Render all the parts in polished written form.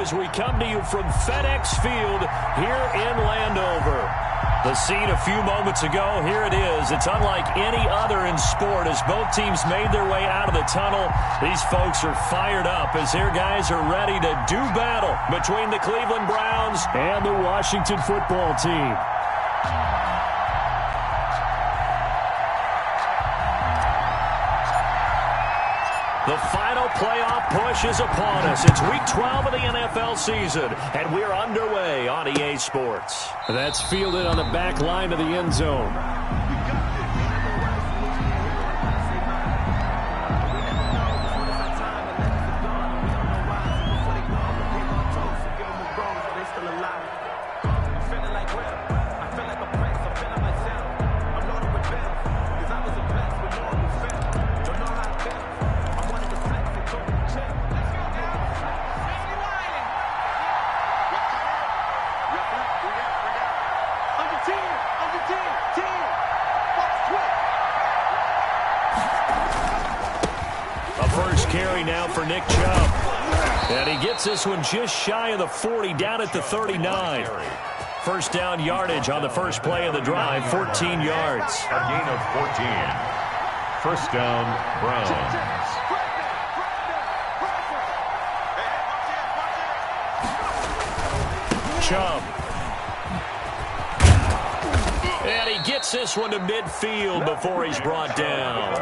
as we come to you from FedEx Field here in Landover. The scene a few moments ago, here it is. It's unlike any other in sport as both teams made their way out of the tunnel. These folks are fired up as their guys are ready to do battle between the Cleveland Browns and the Washington football team. The final playoff push is upon us. It's Week 12 of the NFL season, and we're underway on EA Sports. That's fielded on the back line of the end zone. Carry now for Nick Chubb. And he gets this one just shy of the 40, down at the 39. First down yardage on the first play of the drive, 14 yards. A gain of 14. First down, Browns. Chubb. And he gets this one to midfield before he's brought down.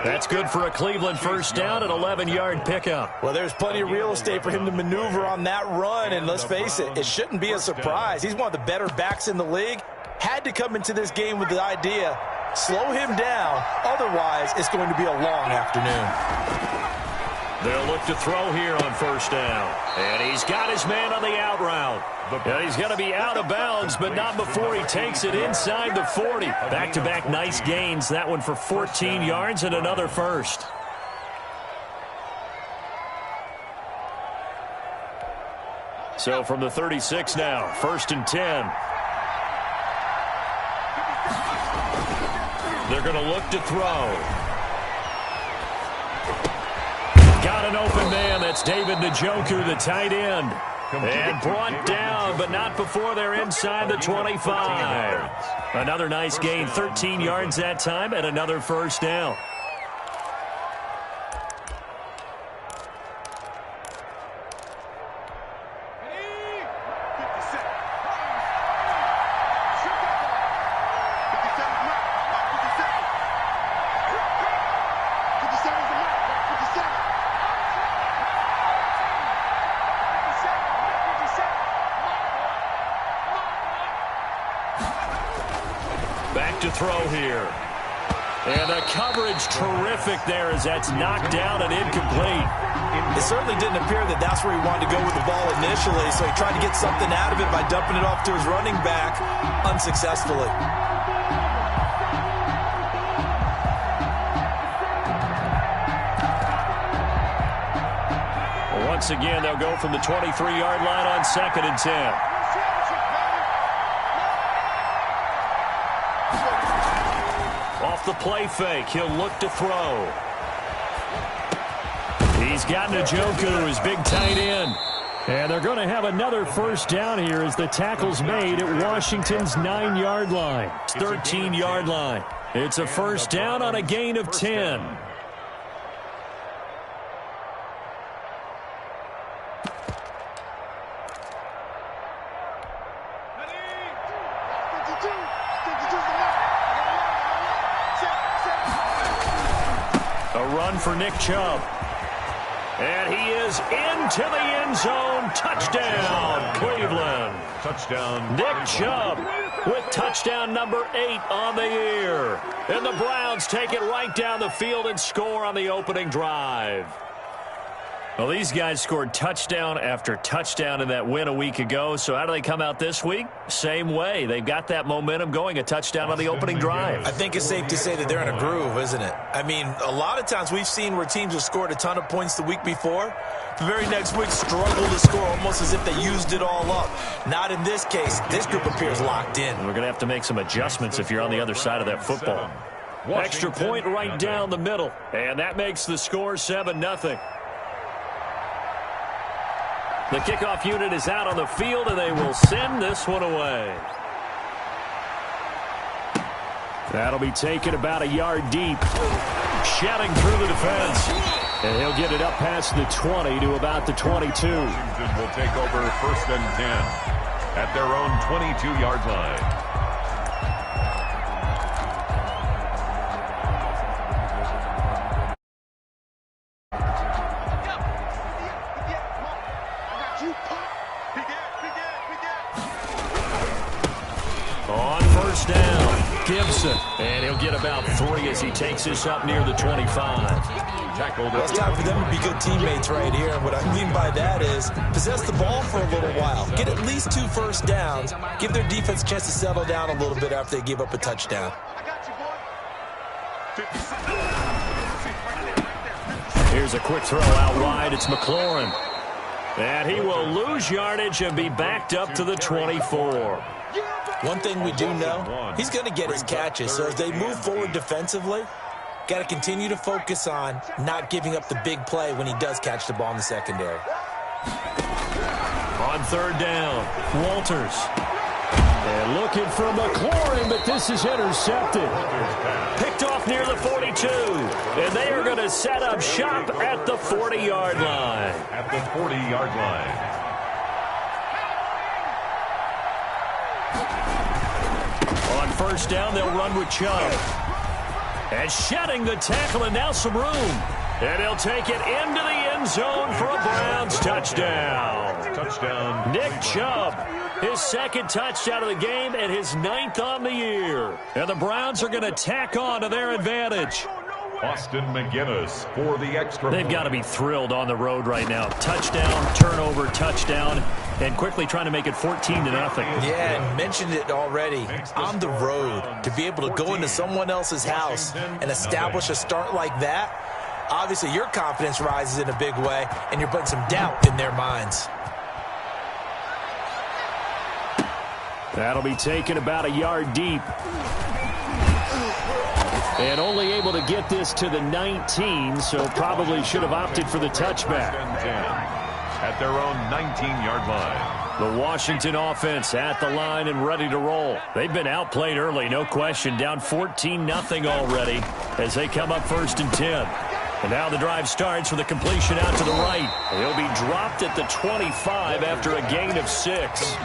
That's good for a Cleveland first down, an 11-yard pickup. Well, there's plenty of real estate for him to maneuver on that run, and let's face it, it shouldn't be a surprise. He's one of the better backs in the league. Had to come into this game with the idea, slow him down, otherwise it's going to be a long afternoon. They'll look to throw here on first down. And he's got his man on the out route. And he's going to be out of bounds, but not before he takes it inside the 40. Back-to-back nice gains. That one for 14 yards and another first. So from the 36 now, first and 10. They're going to look to throw. Got an open man. That's David Njoku, the tight end. And brought down, but not before they're inside the 25. Another nice gain, 13 yards that time, and another first down. Back to throw here. And the coverage terrific there as that's knocked down and incomplete. It certainly didn't appear that that's where he wanted to go with the ball initially, so he tried to get something out of it by dumping it off to his running back unsuccessfully. Once again, they'll go from the 23-yard line on second and 10. Off the play fake, he'll look to throw. He's got Njoku, his big tight end. And they're going to have another first down here as the tackle's made at Washington's 9-yard line. 13-yard line. It's a first down on a gain of 10. For Nick Chubb. And he is into the end zone. Touchdown, Cleveland. Touchdown. Nick Chubb with touchdown number 8 on the year. And the Browns take it right down the field and score on the opening drive. Well, these guys scored touchdown after touchdown in that win a week ago. So how do they come out this week? Same way. They've got that momentum going, a touchdown on the opening drive. I think it's safe to say that they're in a groove, isn't it? I mean, a lot of times we've seen where teams have scored a ton of points the week before. The very next week struggle to score almost as if they used it all up. Not in this case. This group appears locked in. We're going to have to make some adjustments if you're on the other side of that football. Extra point right down the middle. And that makes the score 7-0. The kickoff unit is out on the field, and they will send this one away. That'll be taken about a yard deep. Shedding through the defense. And he'll get it up past the 20 to about the 22. Washington will take over 1st and 10 at their own 22-yard line. On 1st down, Gibson. And he'll get about 3 as he takes this up near the 25. Well, it's time for them to be good teammates right here. And what I mean by that is possess the ball for a little while. Get at least 2 first downs. Give their defense a chance to settle down a little bit after they give up a touchdown. Here's a quick throw out wide. It's McLaurin. And he will lose yardage and be backed up to the 24. One thing we do know, he's going to get his catches. So as they move forward defensively, got to continue to focus on not giving up the big play when he does catch the ball in the secondary. On 3rd down, Walters. And looking for McLaurin, but this is intercepted. Picked off near the 42. And they are going to set up shop at the 40-yard line. At the 40-yard line. On 1st down, they'll run with Chubb. And shedding the tackle, and now some room. And he'll take it into the end zone for a Browns touchdown. Touchdown. Nick Chubb, his 2nd touchdown of the game and his 9th on the year. And the Browns are going to tack on to their advantage. Austin McGinnis for the extra. They've got to be thrilled on the road right now. Touchdown, turnover, touchdown, and quickly trying to make it 14-0. Yeah, and mentioned it already. On the road, to be able to go into someone else's house and establish a start like that, obviously your confidence rises in a big way, and you're putting some doubt in their minds. That'll be taken about a yard deep. And only able to get this to the 19, so probably should have opted for the touchback. At their own 19-yard line. The Washington offense at the line and ready to roll. They've been outplayed early, no question. Down 14-0 already as they come up 1st and 10. And now the drive starts with a completion out to the right. He'll be dropped at the 25 after a gain of 6.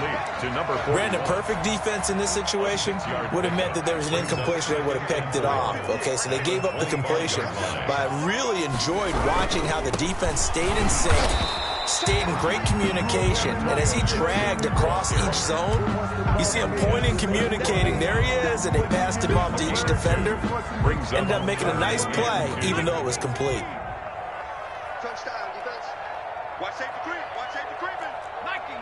Brandon, perfect defense in this situation would have meant that there was an incompletion. They would have picked it off. Okay, so they gave up the completion. But I really enjoyed watching how the defense stayed in sync, stayed in great communication. And as he dragged across each zone, you see him pointing, communicating. There he is, and they passed him off to each defender. Ended up making a nice play, even though it was complete. Touchdown, defense. Watch safety creep. Watch safety creeping. 19,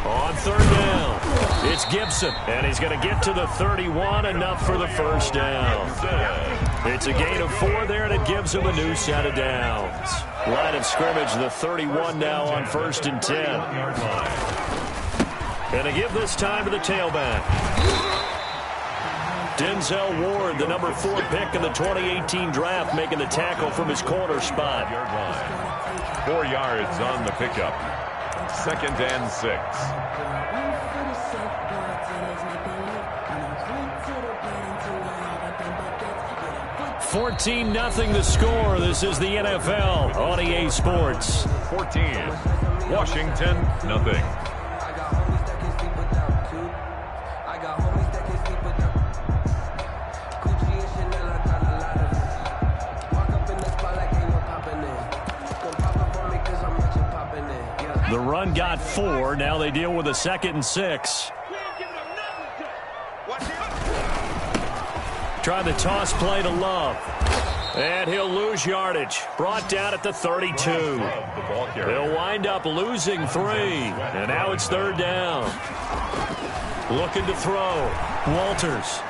18. On 3rd down, it's Gibson, and he's going to get to the 31, enough for the 1st down. It's a gain of 4 there, and it gives him a new set of downs. Line of scrimmage, the 31 now on 1st and 10. And they give this time to the tailback. Denzel Ward, the number 4 pick in the 2018 draft, making the tackle from his corner spot. 4 yards on the pickup. 2nd and 6. 14-0 the score. This is the NFL on EA Sports. 14. Washington, nothing. The run got 4. Now they deal with a 2nd and 6. Try the toss play to Love. And he'll lose yardage. Brought down at the 32. He'll wind up losing 3. And now it's 3rd down. Looking to throw. Walters.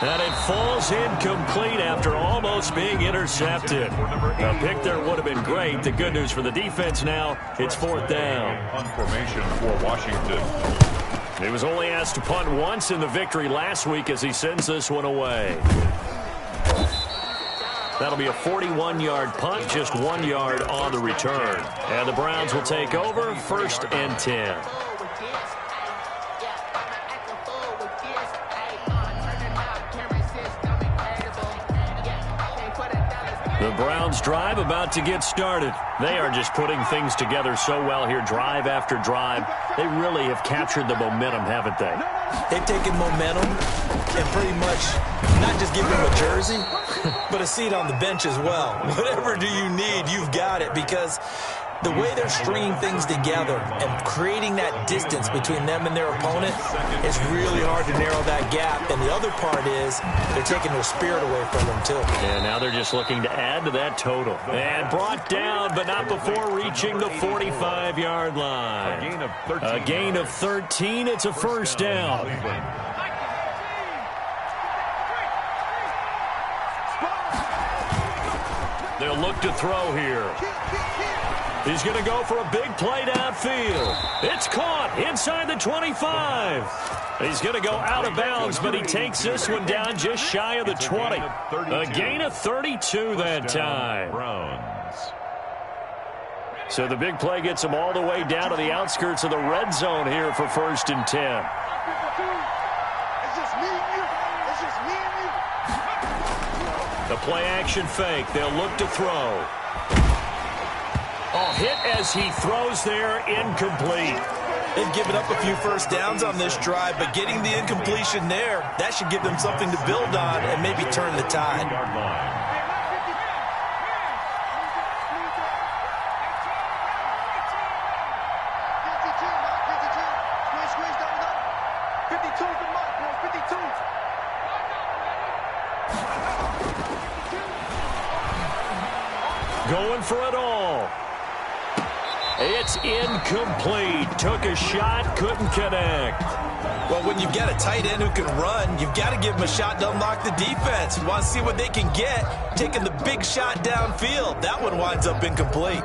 And it falls incomplete after almost being intercepted. A pick there would have been great. The good news for the defense now, it's 4th down. On formation for Washington. He was only asked to punt once in the victory last week as he sends this one away. That'll be a 41-yard punt, just 1 yard on the return. And the Browns will take over, 1st and 10. The Browns drive about to get started. They are just putting things together so well here, drive after drive. They really have captured the momentum, haven't they? They've taken momentum and pretty much not just give them a jersey, but a seat on the bench as well. Whatever do you need, you've got it, because the way they're stringing things together and creating that distance between them and their opponent is really hard to narrow that gap. And the other part is they're taking their spirit away from them, too. And now they're just looking to add to that total. And brought down, but not before reaching the 45-yard line. A gain of 13. It's a first down. They'll look to throw here. He's going to go for a big play downfield. It's caught inside the 25. He's going to go out of bounds, but he takes this one down just shy of the 20. A gain of 32 that time. So the big play gets him all the way down to the outskirts of the red zone here for 1st and 10. The play action fake. They'll look to throw. Oh, hit as he throws there, incomplete. They've given up a few first downs on this drive, but getting the incompletion there, that should give them something to build on and maybe turn the tide. Going for it all. It's incomplete. Took a shot, couldn't connect. Well, when you've got a tight end who can run, you've got to give him a shot to unlock the defense. You want to see what they can get, taking the big shot downfield. That one winds up incomplete.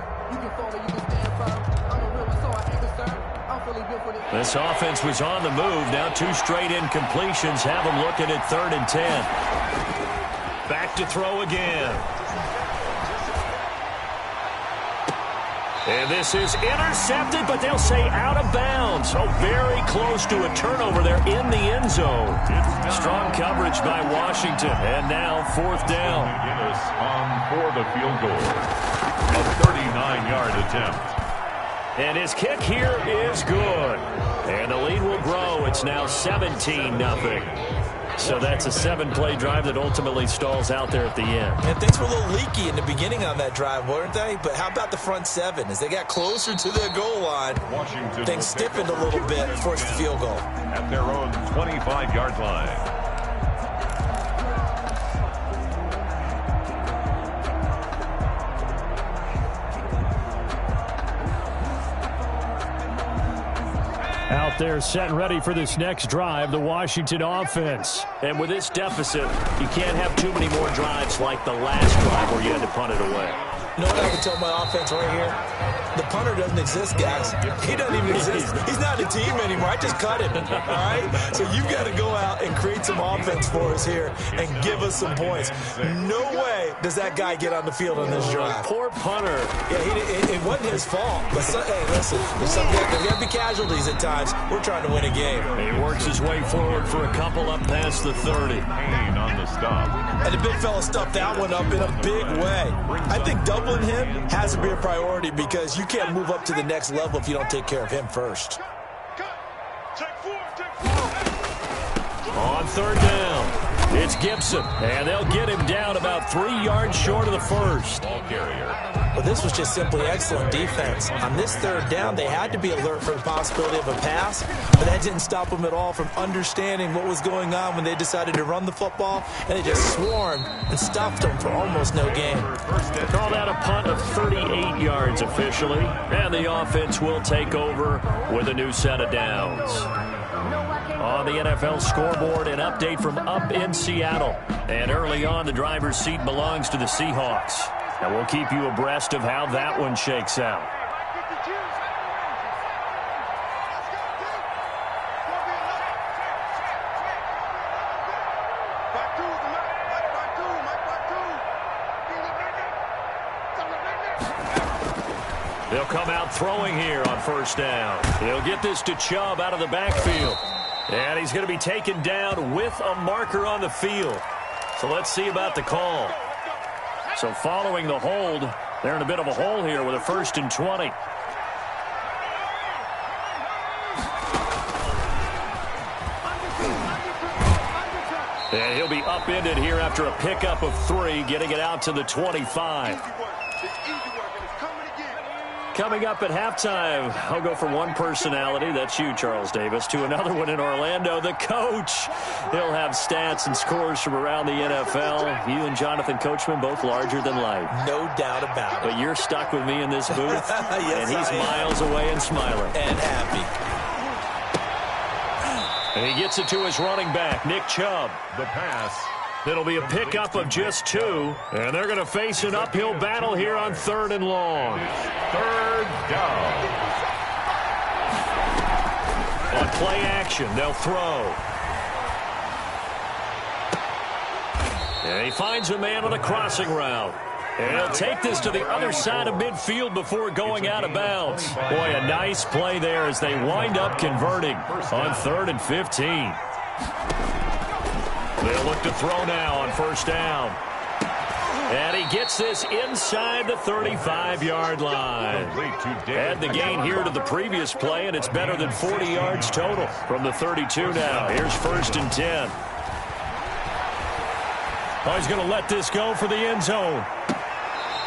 This offense was on the move. Now 2 straight incompletions have them looking at 3rd and 10. Back to throw again. And this is intercepted, but they'll say out of bounds. Oh, very close to a turnover there in the end zone. Strong coverage by Washington. And now 4th down. On for the field goal. A 39-yard attempt. And his kick here is good. And the lead will grow. It's now 17-0. So that's a 7-play drive that ultimately stalls out there at the end. And things were a little leaky in the beginning on that drive, weren't they? But how about the front 7? As they got closer to their goal line, Washington things stiffened a little bit and forced the field goal. At their own 25-yard line. Out there set and ready for this next drive, the Washington offense. And with this deficit, you can't have too many more drives like the last drive where you had to punt it away. You know what I would tell my offense right here? The punter doesn't exist, guys. He doesn't even exist. He's not a team anymore. I just cut him, all right? So you've got to go out and create some offense for us here and give us some points. No way does that guy get on the field on this drive. Poor punter. Yeah, it wasn't his fault. But, hey, listen, there's got to be casualties at times. We're trying to win a game. He works his way forward for a couple up past the 30. Payne on the stop. And the big fella stuffed that one up in a big way. I think doubling him has to be a priority because you can't move up to the next level if you don't take care of him first. On 3rd down, it's Gibson, and they'll get him down about 3 yards short of the first. Ball carrier. Well, this was just simply excellent defense. On this 3rd down, they had to be alert for the possibility of a pass, but that didn't stop them at all from understanding what was going on when they decided to run the football, and they just swarmed and stopped them for almost no gain. Call that a punt of 38 yards officially, and the offense will take over with a new set of downs. On the NFL scoreboard, an update from up in Seattle. And early on, the driver's seat belongs to the Seahawks. And we'll keep you abreast of how that one shakes out. They'll come out throwing here on first down. He'll get this to Chubb out of the backfield. And he's going to be taken down with a marker on the field. So let's see about the call. So following the hold, they're in a bit of a hole here with a 1st and 20. And he'll be upended here after a pickup of 3, getting it out to the 25. Coming up at halftime, I'll go from one personality, that's you, Charles Davis, to another one in Orlando, the coach. He'll have stats and scores from around the NFL. You and Jonathan Coachman, both larger than life. No doubt about it. But you're stuck with me in this booth, yes, and he's miles away and smiling. And happy. And he gets it to his running back, Nick Chubb. The pass. It'll be a pickup of just 2, and they're going to face an uphill battle here on 3rd and long. 3rd down. On play action, they'll throw. And he finds a man on a crossing route. And he'll take this to the other side of midfield before going out of bounds. Boy, a nice play there as they wind up converting on 3rd and 15. They'll look to throw now on first down. And he gets this inside the 35-yard line. Add the gain here to the previous play, and it's better than 40 yards total from the 32 now. Here's 1st and 10. Oh, he's going to let this go for the end zone.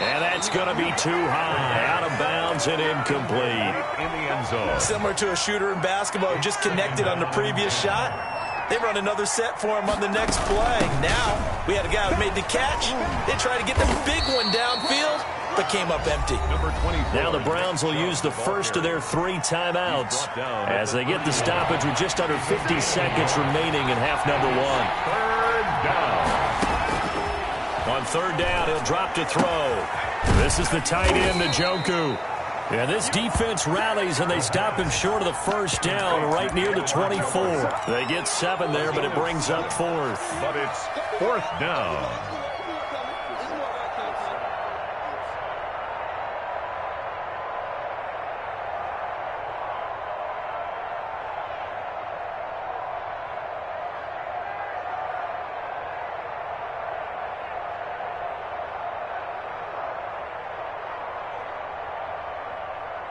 And that's going to be too high, out of bounds and incomplete. In the end zone. Similar to a shooter in basketball who just connected on the previous shot. They run another set for him on the next play. Now, we had a guy who made the catch. They tried to get the big one downfield, but came up empty. Now the Browns will use the first of their 3 timeouts as they get the stoppage with just under 50 seconds remaining in half number 1. 3rd down. On 3rd down, he'll drop to throw. This is the tight end, Njoku. And this defense rallies, and they stop him short of the first down right near the 24. They get 7 there, but it brings up 4th. But it's 4th down.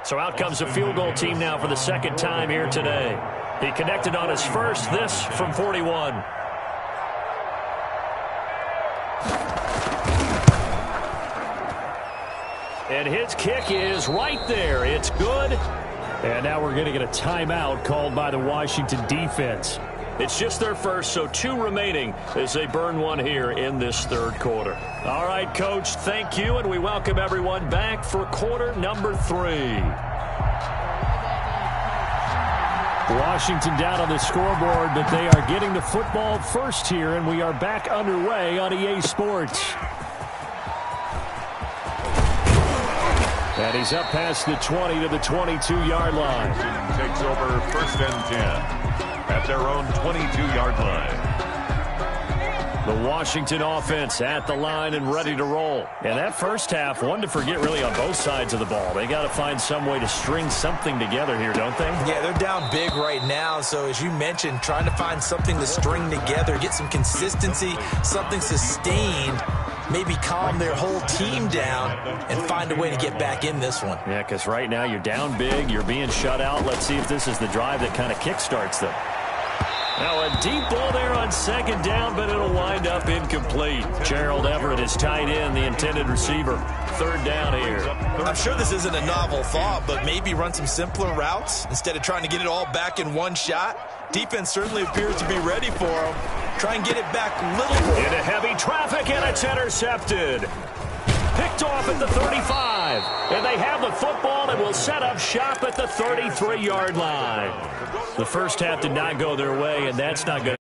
So out comes the field goal team now for the 2nd time here today. He connected on his first, this from 41. And his kick is right there. It's good. And now we're going to get a timeout called by the Washington defense. It's just their first, so 2 remaining as they burn 1 here in this 3rd quarter. All right, Coach, thank you, and we welcome everyone back for quarter number 3. Washington down on the scoreboard, but they are getting the football first here, and we are back underway on EA Sports. And he's up past the 20 to the 22-yard line. Takes over 1st and 10 at their own 22-yard line. The Washington offense at the line and ready to roll. And that first half, one to forget really on both sides of the ball. They got to find some way to string something together here, don't they? Yeah, they're down big right now. So as you mentioned, trying to find something to string together, get some consistency, something sustained, maybe calm their whole team down and find a way to get back in this one. Yeah, because right now you're down big, you're being shut out. Let's see if this is the drive that kind of kickstarts them. Now a deep ball there on 2nd down, but it'll wind up incomplete. Gerald Everett is tight end, the intended receiver. 3rd down here. I'm sure this isn't a novel thought, but maybe run some simpler routes instead of trying to get it all back in one shot. Defense certainly appears to be ready for him. Try and get it back a little more. Into heavy traffic, and it's intercepted. Picked off at the 35. And they have the football and will set up shop at the 33-yard line. The first half did not go their way, and that's not good.